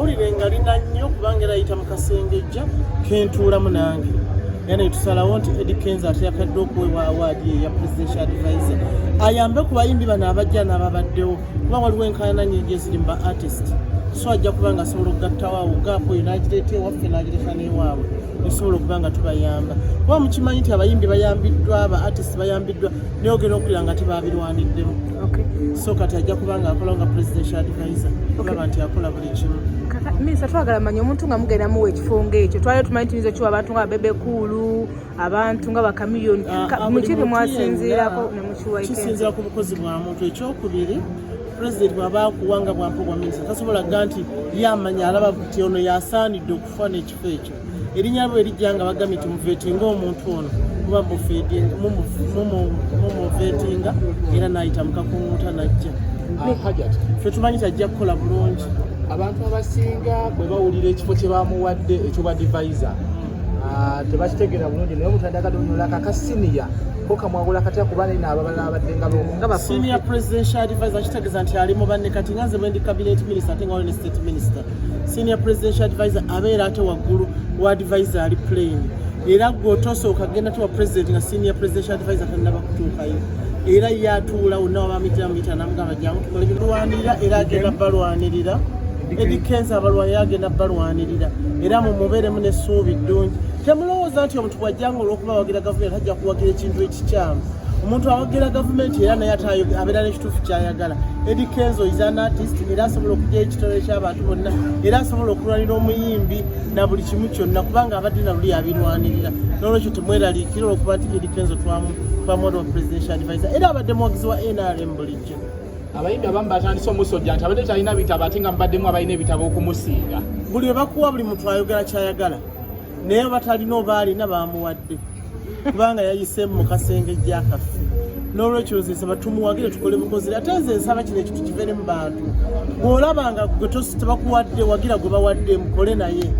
mawulire nga lina nnyo kubanga era ayita mu kasengejja kentuulamu nange era netusalawo nti Eddie Kenzo ate yakadde okuweebwa awaadi eya presidential advisor ayambe ku bayimbi bano abajja n'ababaddewo kuba waliwo enkaayana nnyingi eziri mu ba artist so ajja kuba nga asobola okugattawaawo gaapo oyo n'agireeta ewaffe n'agireeta n'ewaabwe esobola okuba nga tubayamba kuba mukimanyi nti abayimbi bayambiddwa aba artist bayambiddwa naye ogenda okulira nga tebabirwaniddemu so kati ajja kuba nga akola nga presidential advisor kulaba nti akola buli kimu. Minisita twagala manya omuntu nga mugenda muwa ekifo ng'ekyo twali tumanyi tuyinza kiwa abantu nga Bebe Cool abantu nga bakamiliyoni mukiri mwasinziirako ne mukiwa kisinziira ku bukozi bwa muntu. Ekyokubiri president bw'aba akuwanga bwampa bwa minisita tasobola ga nti yamanya alaba nti ono yasaanidde okufa n'ekifo ekyo erinnya bwe erijja nga bagambye nti muveetinga omuntu ono kuba mumuveetinga era n'ayita mukakunguta n'ajja ffe tumanyi tajja kukola bulungi. Abantu abasinga bwe bawulira ekifo kye bamuwadde ekyoba divisor tebakitegeera bulungi naye omuntu addagadonyola kakasiniya ko kamwagula katya kuba naye n'ababala abadde nga senior presidential advisor kitegeeza nti ali mu banne kati nga nze bwe ndi cabinet minister ate nga wali ne state minister. Senior presidential advisor abeera ate waggulu wa advisor ali plain era gw'otosooka genda tuwa president nga senior presidential advisor tannaba kutuukayo era yatuula wonna wabamita namugamba jangu tukole balwanirira era agenda balwanirira Eddie Kenzo abalwanira agenda balwanirira era mumubeeremu n'essuubi ddungi. Temulowooza nti omuntu bw'ajjanga olw'okuba awagira gavumenti ajja kuwagira ekintu ekikyamu. Omuntu awagira gavumenti era naye abeera n'ekituufu ky'ayagala. Eddie Kenzo is an artist era asobola okuggyayo ekitole ky'abantu bonna era asobola okulwanira omuyimbi na buli kimu kyonna kubanga abadde na luli abirwanirira. N'olwekyo temweraliikira olw'okuba nti Eddie Kenzo twamuwa presidential advisor era abadde muwagizi wa NRM bulijjo. Abayimbi abamu batandise omusojja nti abadde talina bitabo ate nga mubaddemu abalina ebitabo okumusinga. Buli we bakuwa buli muntu ayogera kyayagala naye batalina oba alina bamuwadde kubanga yayiseemu mu kasengejja akaffe. N'olwekyo nze nsaba tumuwagire tukole bukozire ate nze nsaba kino ekintu kiveere mu bantu bw'olabanga gwe tebakuwadde wagira gwe bawadde mukole naye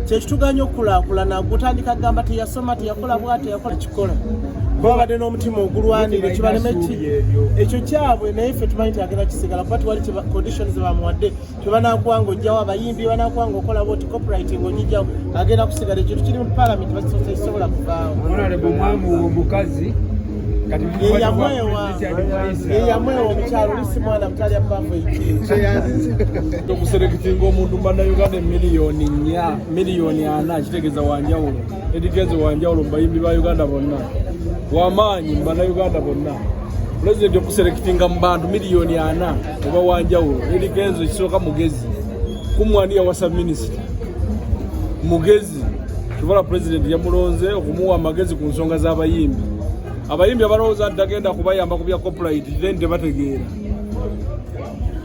kyekituganya okukulaakulana gutandika kugamba teyasoma teyakola bwate yakola kikola babadde n'omutima ogulwanira kibaleme ki ekyo kyabwe naye ffe tumanyi nti agenda kisigala kuba tiwali conditions bamuwadde tebanakuwanga ojjawo abayimbi banakuwanga okola boti copywriting onyijjawo agenda kusigala ekintu kiri mu parliament bakisobola kuvaawo omukazi eyamwewa omukyalo olisi mwana mutali apaavo okuserekitinga omuntu mbannayuganda miliyoni 4 kitegeeza wanjawulo Eddie Kenzo wanjawulo mubayimbi ba Uganda bonna wamaanyi mbannayuganda bonna pulezidenti okuserekitinga mu bantu miliyoni 4 oba wanjawulo Eddie Kenzo kisooka mugezi kumwani yawasa minisita mugezi kivala pulezidenti yamulonze okumuwa amagezi ku nsonga z'abayimbi. Abayimbi abalowooza nti tagenda kubayamba ku bya copyright then tebategeera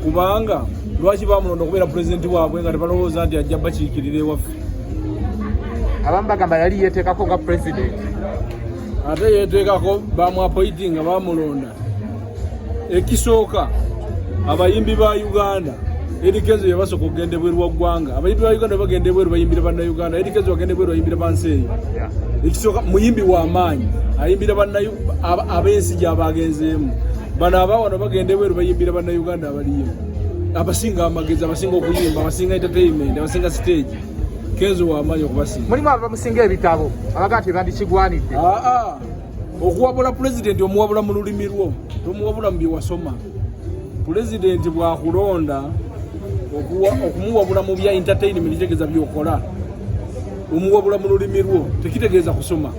kubanga lwaki bamulonda okubeera pulezidenti waabwe nga tebalowooza nti ajja bakiikirira ewaffe. Abamu bagamba yali yeeteekako nga pulezidenti ate yeeteekako bamuapointinga bamulonda. Ekisooka abayimbi ba Uganda Eddie Kenzo yabasooka okugenda ebweru wa ggwanga. Abayimbi ba Uganda bagenda ebweru bayimbira bannayuganda Eddie Kenzo bagenda ebweru bayimbira bansi eyo. Ekisooka muyimbi w'amaanyi ayimbira ab'ensi gy'abagenzeemu bano abawano bagenda ebweru bayimbira bannayuganda abaliyo abasinga amagezi abasinga okuyimba abasinga entertainment abasinga stage. Kenzo w'amaanyi okubasinga. Mulimu abamusinga ebitabo abaga nti bandikigwanidde. Okuwabula pulezidenti omuwabula mu lulimi lwo tomuwabula mu bye wasoma. Pulezidenti bw'akulonda okumuwabula mu bya entertainment kitegeeza by'okola omuwabula mu lulimi lwo tekitegeeza kusoma.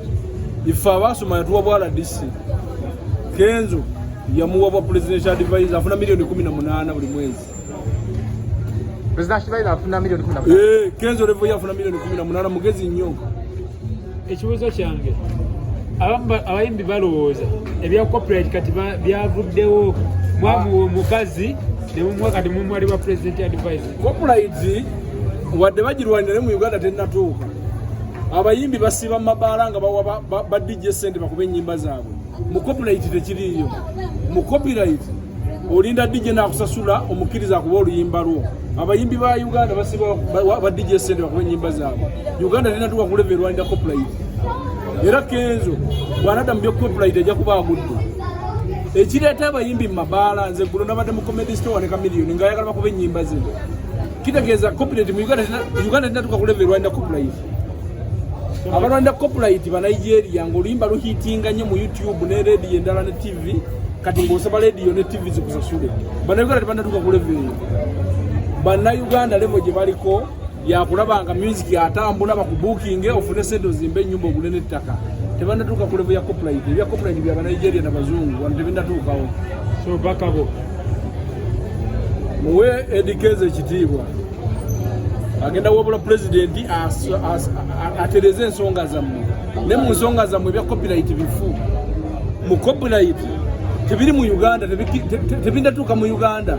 Ife abaasoma yatuwabwala DC Kenzo yamuwabwa presidential advisor afuna miliyoni 18 buli mwezi. Presidential advisor afuna miliyoni 18. Kenzo levo yafuna miliyoni 18 mugezi nnyo. Ekibuuzo kyange abayimbi balowooza ebya copyright kati byavuddewo mwamuwa omukazi ne mumuwa kati mumwali wa president advisor. Copyright wadde bagirwanira mu Uganda tennatuuka. Abayimbi basiba mabaala nga bawa ba DJ sente bakube ennyimba zaabwe. Mu copyright tekiriyo. Mu copyright olinda DJ n'akusasula omukkiriza akuba oluyimba lwo. Abayimbi ba Uganda basiba ba DJ sente bakube ennyimba zaabwe. Uganda tennatuuka ku level erwanira copyright. Era Kenzo bw'anadda mu bya copyright ajja kuba agudde. Ekireeta abayimbi mu mabaala nze gulo nabadde mu comedy store ne Chameleone ng'ayagala bakube ennyimba ze. kitegeeza copyright mu Uganda tinatuka ku level Rwanda copyright. Abalwanda copyright ba Nigeria ng'oluyimba luhitinga nnyo mu YouTube ne radio endala ne TV kati ng'osaba radio ne TV zikusasule. Bannayuganda tebannatuuka ku level eyo. Bannayuganda level gye baliko yakulabanga music atambula bakubukinge ofune sente ozimbe ennyumba ogule n'ettaka. Tebannatuuka ku level ya copyright. Ebya copyright bya Nigeria n'abazungu wano tebannatuukawo. So bakabo muwe edikeze ekitiibwa agenda wabula pulezidenti atereze ensonga zammwe ne mu nsonga zammwe ebya copyright bifu mu copyright tebiri mu Uganda tebindatuuka mu Uganda.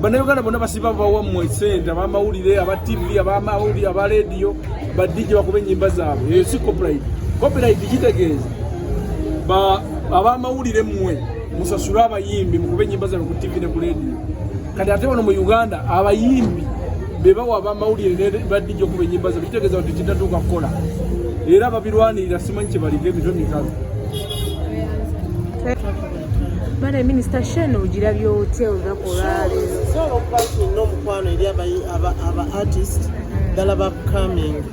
Bannayuganda bonna basiba bawammwe sente abamawulire aba TV abamawulire aba radio ba DJ bakuba ennyimba zaabwe. Eyo si copyright. Copyright kitegeeza abamawulire mmwe musasula abayimbi mukuba ennyimba zaabwe ku TV ne ku radio. Kati ate wano mu Uganda abayimbi bebawa abamawulire ne ba DJ okuba ennyimba zaabwe kitegeeza nti kitatuuka kukola era babirwanirira simanyi kye baliko emitwe mikalu. Bana Minister Sheno ugirabye otya olunaku olwaleero? Sobola okuba nti nina omukwano eri aba artist ddala ba upcoming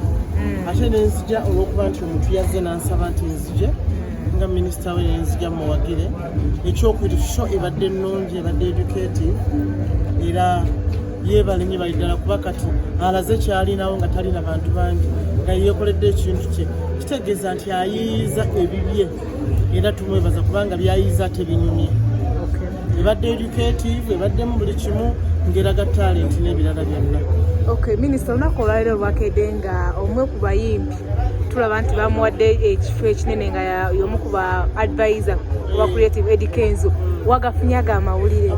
ate nenzija olw'okuba nti omuntu yazze n'ansaba nti nzije nga minisita we nenzija muwagire ekyokubiri sho ebadde ennungi ebadde educative era yeebale nnyo bali ddala kuba kati alaze kyalinawo nga talina bantu bangi nga yeekoledde ekintu kye kitegeeza nti ayiyiza ebibye era tumwebaza kubanga byayiyiza tebinyumye. Ebadde educative ebaddemu buli kimu ngeraga talent n'ebirala byonna. Okay, Minister olunaku olwaleero lwakedde nga omwe ku bayimbi tulaba nti bamuwadde ekifo ekinene nga y'omu ku ba advisor wa Creative Eddie Kenzo wagafunyaga amawulire.